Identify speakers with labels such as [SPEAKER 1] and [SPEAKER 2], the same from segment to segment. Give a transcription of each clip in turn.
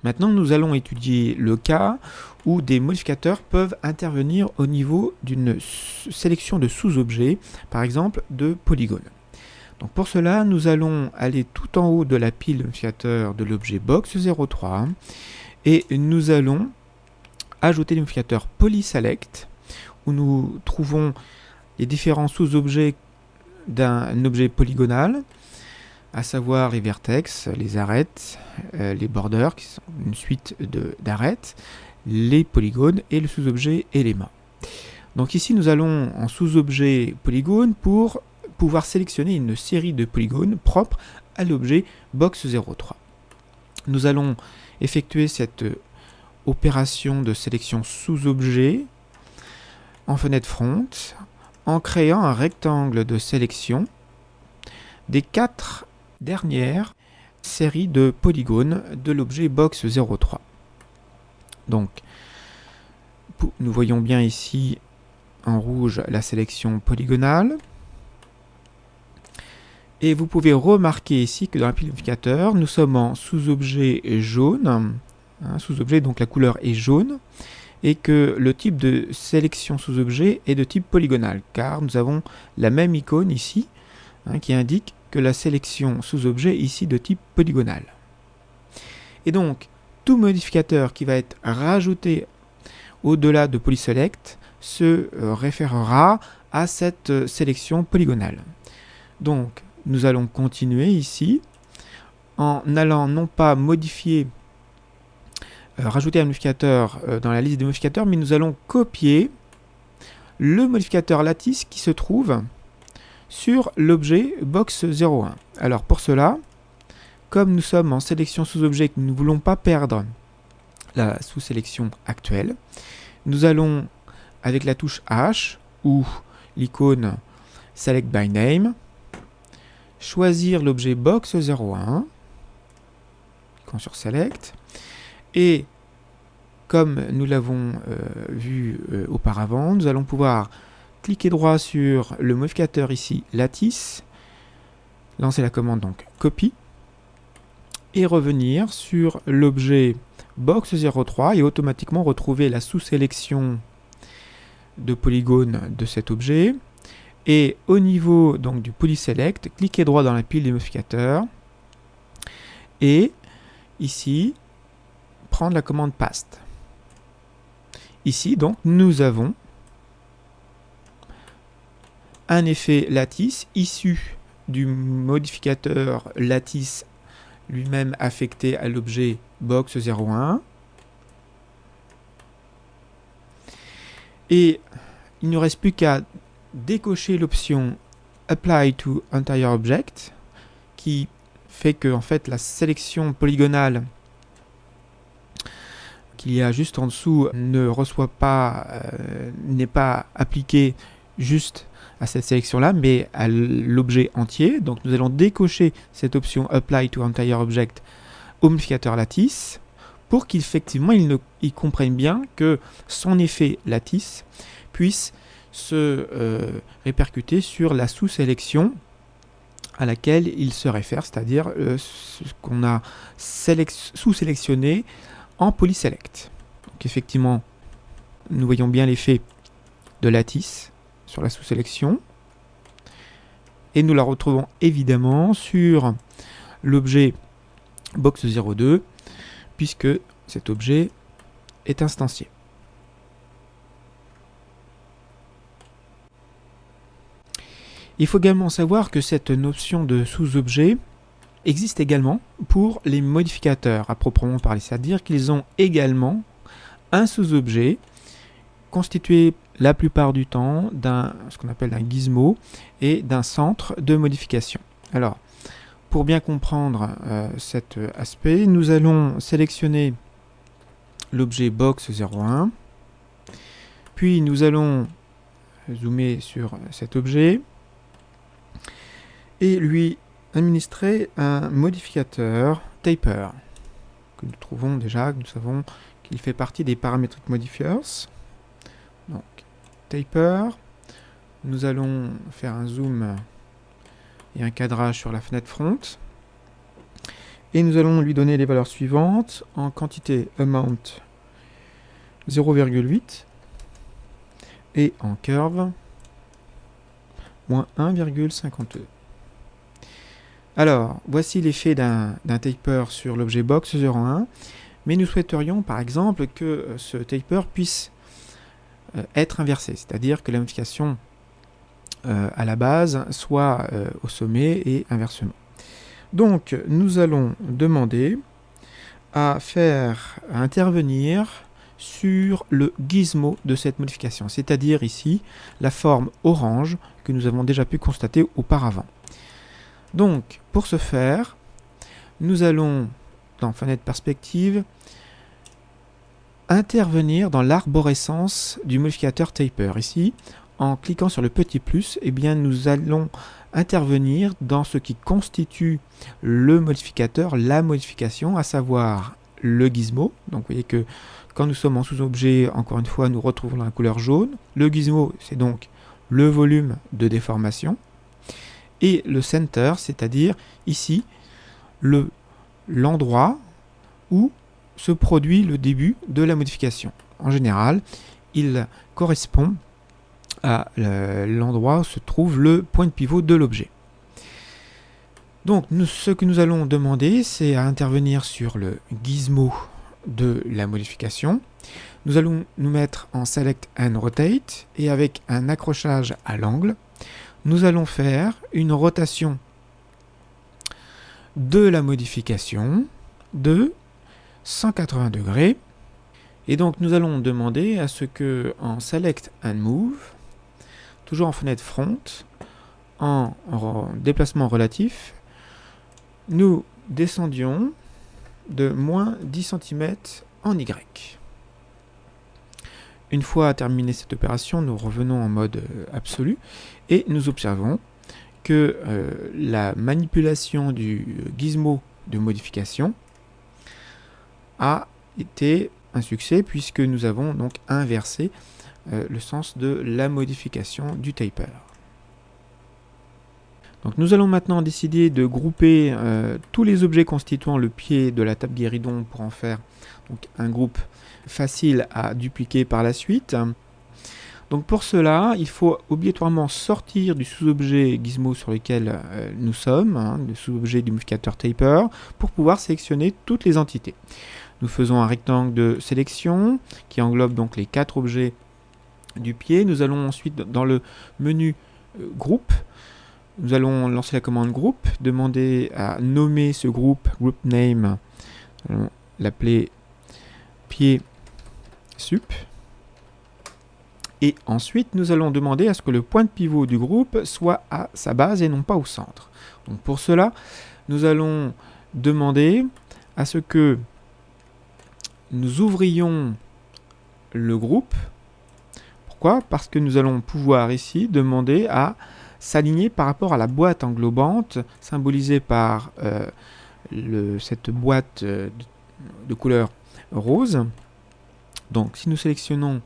[SPEAKER 1] Maintenant, nous allons étudier le cas où des modificateurs peuvent intervenir au niveau d'une sélection de sous-objets, par exemple de polygones. Donc pour cela, nous allons aller tout en haut de la pile de modificateurs de l'objet box03 et nous allons ajouter le modificateur polyselect où nous trouvons les différents sous-objets d'un objet polygonal, à savoir les vertex, les arêtes, les borders, qui sont une suite d'arêtes, les polygones et le sous-objet élément. Donc ici, nous allons en sous-objet polygone pour pouvoir sélectionner une série de polygones propres à l'objet box03. Nous allons effectuer cette opération de sélection sous-objet en fenêtre front en créant un rectangle de sélection des 4 dernières séries de polygones de l'objet box03. Donc, nous voyons bien ici en rouge la sélection polygonale. Et vous pouvez remarquer ici que dans la pile modificateur, nous sommes en sous-objet jaune. Sous-objet, donc la couleur est jaune. Et que le type de sélection sous-objet est de type polygonal. Car nous avons la même icône ici qui indique que la sélection sous-objet est ici de type polygonal. Et donc, tout modificateur qui va être rajouté au-delà de polyselect se référera à cette sélection polygonale. Donc, nous allons continuer ici en allant non pas modifier, rajouter un modificateur dans la liste des modificateurs, mais nous allons copier le modificateur lattice qui se trouve sur l'objet box01. Alors pour cela, comme nous sommes en sélection sous-objet et que nous ne voulons pas perdre la sous-sélection actuelle, nous allons, avec la touche H ou l'icône Select by Name, choisir l'objet box01, icône sur Select, et comme nous l'avons vu auparavant, nous allons pouvoir cliquer droit sur le modificateur ici, lattice, lancer la commande donc copy, et revenir sur l'objet box03 et automatiquement retrouver la sous-sélection de polygones de cet objet. Et au niveau donc du polyselect, cliquez droit dans la pile des modificateurs et ici prendre la commande paste. Ici donc nous avons un effet lattice issu du modificateur lattice lui-même affecté à l'objet box01. Et il ne reste plus qu'à décocher l'option Apply to Entire Object qui fait que en fait la sélection polygonale qu'il y a juste en dessous ne reçoit pas, n'est pas appliquée juste à cette sélection-là, mais à l'objet entier. Donc nous allons décocher cette option Apply to Entire Object au modificateur lattice pour qu'effectivement il comprenne bien que son effet lattice puisse se répercuter sur la sous-sélection à laquelle il se réfère, c'est-à-dire ce qu'on a sous-sélectionné en polyselect. Donc effectivement, nous voyons bien l'effet de lattice sur la sous-sélection. Et nous la retrouvons évidemment sur l'objet box02, puisque cet objet est instancié. Il faut également savoir que cette notion de sous-objet existe également pour les modificateurs à proprement parler, c'est-à-dire qu'ils ont également un sous-objet constitué la plupart du temps d'un ce qu'on appelle un gizmo et d'un centre de modification. Alors, pour bien comprendre cet aspect, nous allons sélectionner l'objet box01, puis nous allons zoomer sur cet objet et lui administrer un modificateur taper que nous trouvons déjà, que nous savons qu'il fait partie des parametric modifiers. Donc taper, nous allons faire un zoom et un cadrage sur la fenêtre front Et nous allons lui donner les valeurs suivantes en quantité amount 0,8 et en curve moins 1,52. Alors, voici l'effet d'un taper sur l'objet box 01, mais nous souhaiterions par exemple que ce taper puisse être inversé, c'est-à-dire que la modification à la base soit au sommet et inversement. Donc, nous allons demander à faire intervenir sur le gizmo de cette modification, c'est-à-dire ici la forme orange que nous avons déjà pu constater auparavant. Donc, pour ce faire, nous allons, dans fenêtre perspective, intervenir dans l'arborescence du modificateur taper. Ici, en cliquant sur le petit plus, eh bien, nous allons intervenir dans ce qui constitue le modificateur, la modification, à savoir le gizmo. Donc, vous voyez que quand nous sommes en sous-objet, encore une fois, nous retrouvons la couleur jaune. Le gizmo, c'est donc le volume de déformation. Et le center, c'est-à-dire ici, l'endroit où se produit le début de la modification. En général, il correspond à l'endroit où se trouve le point de pivot de l'objet. Donc, ce que nous allons demander, c'est à intervenir sur le gizmo de la modification. Nous allons nous mettre en Select and Rotate et avec un accrochage à l'angle, nous allons faire une rotation de la modification de 180 degrés. Et donc nous allons demander à ce que en Select and Move, toujours en fenêtre front, en déplacement relatif, nous descendions de moins 10 cm en Y. Une fois terminée cette opération, nous revenons en mode absolu et nous observons que la manipulation du gizmo de modification a été un succès puisque nous avons donc inversé le sens de la modification du taper. Donc nous allons maintenant décider de grouper tous les objets constituant le pied de la table guéridon pour en faire donc, un groupe facile à dupliquer par la suite. Donc pour cela, il faut obligatoirement sortir du sous-objet gizmo sur lequel nous sommes, le sous-objet du modificateur taper, pour pouvoir sélectionner toutes les entités. Nous faisons un rectangle de sélection qui englobe donc les 4 objets du pied. Nous allons ensuite dans le menu groupe. Nous allons lancer la commande groupe, demander à nommer ce groupe, group name, l'appeler pied sup. Et ensuite, nous allons demander à ce que le point de pivot du groupe soit à sa base et non pas au centre. Donc pour cela, nous allons demander à ce que nous ouvrions le groupe. Pourquoi? Parce que nous allons pouvoir ici demander à s'aligner par rapport à la boîte englobante symbolisée par cette boîte de couleur rose. Donc si nous sélectionnons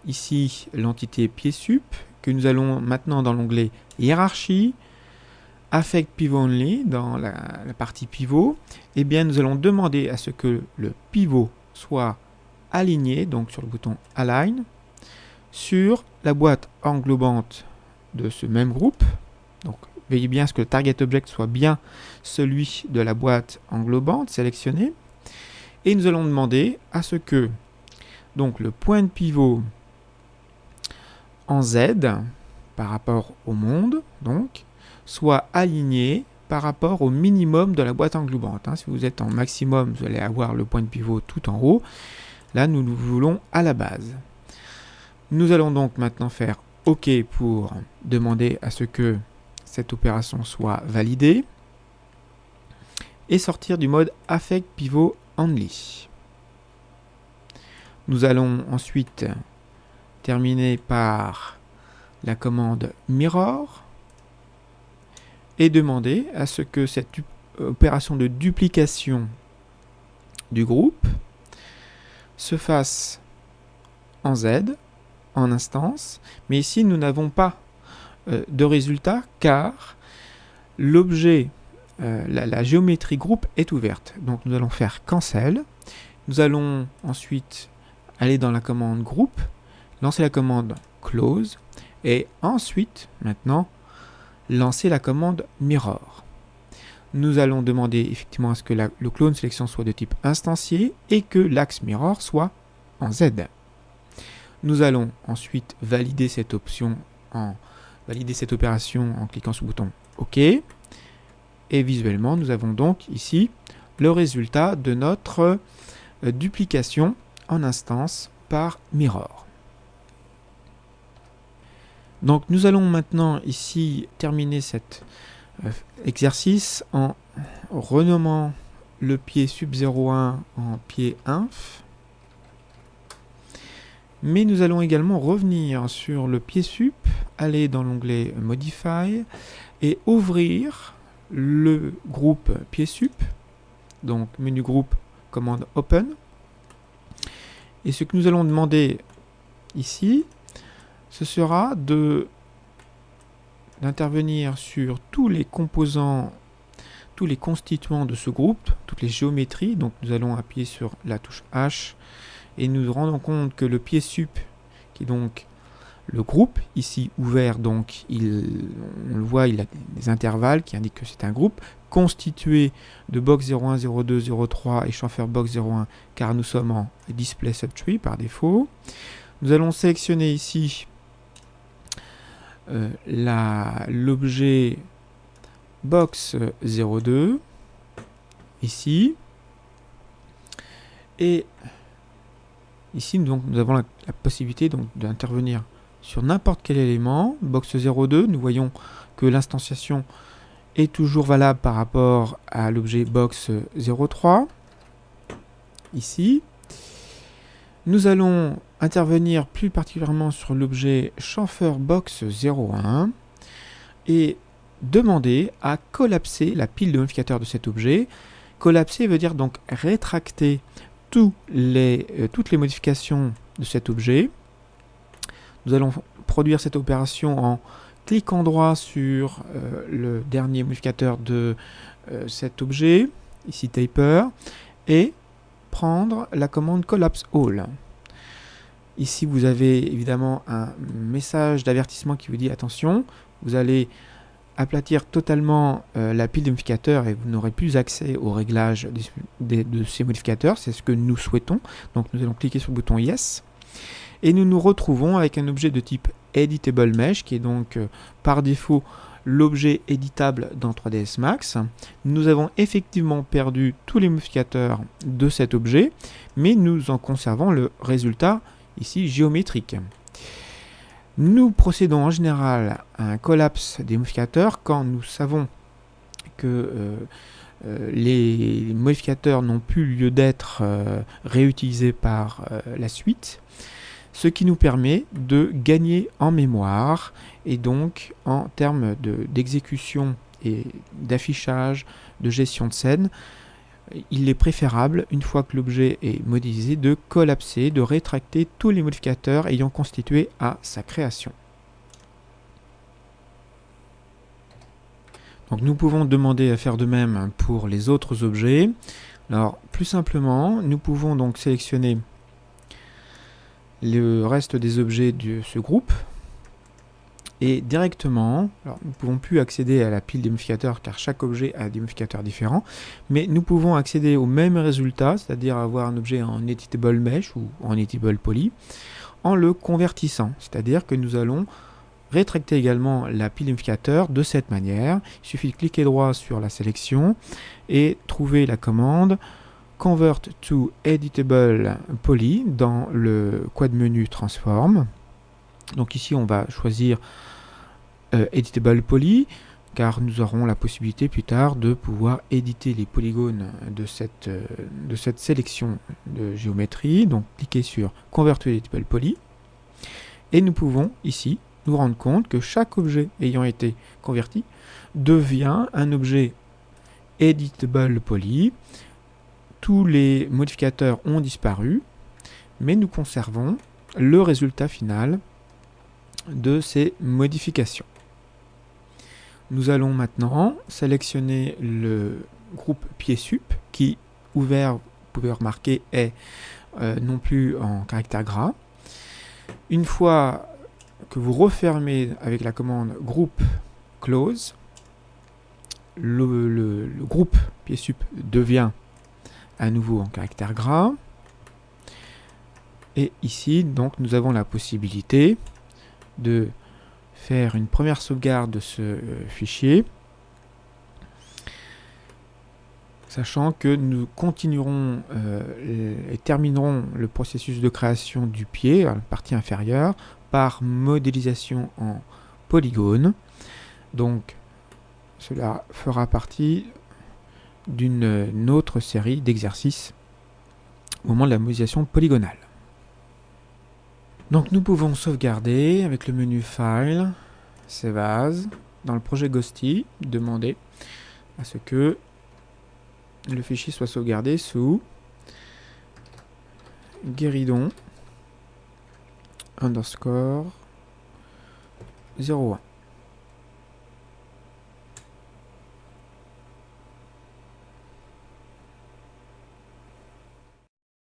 [SPEAKER 1] ici l'entité pied sup, que nous allons maintenant dans l'onglet hiérarchie, affect pivot only, dans la partie pivot, eh bien nous allons demander à ce que le pivot soit aligné, donc sur le bouton align, sur la boîte englobante de ce même groupe. Donc veillez bien à ce que le target object soit bien celui de la boîte englobante sélectionnée. Et nous allons demander à ce que donc le point de pivot en Z par rapport au monde donc soit aligné par rapport au minimum de la boîte englobante. Si vous êtes en maximum, vous allez avoir le point de pivot tout en haut. Là, nous le voulons à la base. Nous allons donc maintenant faire OK pour demander à ce que cette opération soit validée et sortir du mode Affect Pivot Only. Nous allons ensuite terminer par la commande Mirror et demander à ce que cette opération de duplication du groupe se fasse en Z, en instance, mais ici nous n'avons pas de résultat car l'objet la géométrie groupe est ouverte. Donc nous allons faire cancel. Nous allons ensuite aller dans la commande groupe, lancer la commande close et ensuite, maintenant, lancer la commande mirror. Nous allons demander effectivement à ce que le clone sélection soit de type instancié et que l'axe mirror soit en Z. Nous allons ensuite valider cette opération en cliquant sur le bouton OK. Et visuellement, nous avons donc ici le résultat de notre duplication en instance par mirror. Donc nous allons maintenant ici terminer cet exercice en renommant le pied sub 01 en pied inf. Mais nous allons également revenir sur le pied sup, aller dans l'onglet Modify et ouvrir le groupe pied sup, donc menu groupe, commande Open. Et ce que nous allons demander ici, ce sera d'intervenir sur tous les composants, tous les constituants de ce groupe, toutes les géométries. Donc nous allons appuyer sur la touche H et nous nous rendons compte que le pied sup, qui est donc le groupe, ici ouvert, donc on le voit, il a des intervalles qui indiquent que c'est un groupe constitué de box 01, 02, 03 et chamfer box 01, car nous sommes en display subtree par défaut. Nous allons sélectionner ici l'objet box 02 ici, et ici donc, nous avons la possibilité d'intervenir sur n'importe quel élément. Box 02, nous voyons que l'instanciation est toujours valable par rapport à l'objet box 03 ici. Nous allons intervenir plus particulièrement sur l'objet chamfer box 01 et demander à collapser la pile de modificateurs de cet objet. Collapser veut dire donc rétracter toutes les modifications de cet objet. Nous allons produire cette opération en cliquant droit sur le dernier modificateur de cet objet, ici taper, et prendre la commande collapse all. Ici vous avez évidemment un message d'avertissement qui vous dit attention, vous allez aplatir totalement la pile de modificateurs et vous n'aurez plus accès au réglage de ces modificateurs, c'est ce que nous souhaitons. Donc nous allons cliquer sur le bouton Yes et nous nous retrouvons avec un objet de type Editable Mesh qui est donc par défaut l'objet éditable dans 3ds Max. Nous avons effectivement perdu tous les modificateurs de cet objet, mais nous en conservons le résultat ici géométrique. Nous procédons en général à un collapse des modificateurs quand nous savons que les modificateurs n'ont plus lieu d'être réutilisés par la suite, ce qui nous permet de gagner en mémoire et donc en termes d'exécution et d'affichage, de gestion de scène. Il est préférable, une fois que l'objet est modélisé, de collapser, de rétracter tous les modificateurs ayant constitué à sa création. Donc nous pouvons demander à faire de même pour les autres objets. Alors plus simplement, nous pouvons donc sélectionner le reste des objets de ce groupe et directement, alors nous ne pouvons plus accéder à la pile des modificateurs car chaque objet a des modificateurs différents, mais nous pouvons accéder au même résultat, c'est-à-dire avoir un objet en Editable Mesh ou en Editable Poly, en le convertissant, c'est-à-dire que nous allons rétracter également la pile des modificateurs de cette manière. Il suffit de cliquer droit sur la sélection et trouver la commande Convert to Editable Poly dans le quad menu Transform. Donc ici on va choisir Editable Poly car nous aurons la possibilité plus tard de pouvoir éditer les polygones de cette sélection de géométrie. Donc cliquez sur Convert to Editable Poly et nous pouvons ici nous rendre compte que chaque objet ayant été converti devient un objet Editable Poly. Tous les modificateurs ont disparu, mais nous conservons le résultat final de ces modifications. Nous allons maintenant sélectionner le groupe pied sup qui, ouvert, vous pouvez remarquer, est non plus en caractère gras. Une fois que vous refermez avec la commande groupe close, le groupe pied sup devient à nouveau en caractère gras. Et ici, donc, nous avons la possibilité de faire une première sauvegarde de ce fichier, sachant que nous continuerons et terminerons le processus de création du pied, la partie inférieure, par modélisation en polygone. Donc, cela fera partie d'une autre série d'exercices au moment de la modélisation polygonale. Donc nous pouvons sauvegarder avec le menu File, Save As, dans le projet Ghosty, demander à ce que le fichier soit sauvegardé sous guéridon _ 01.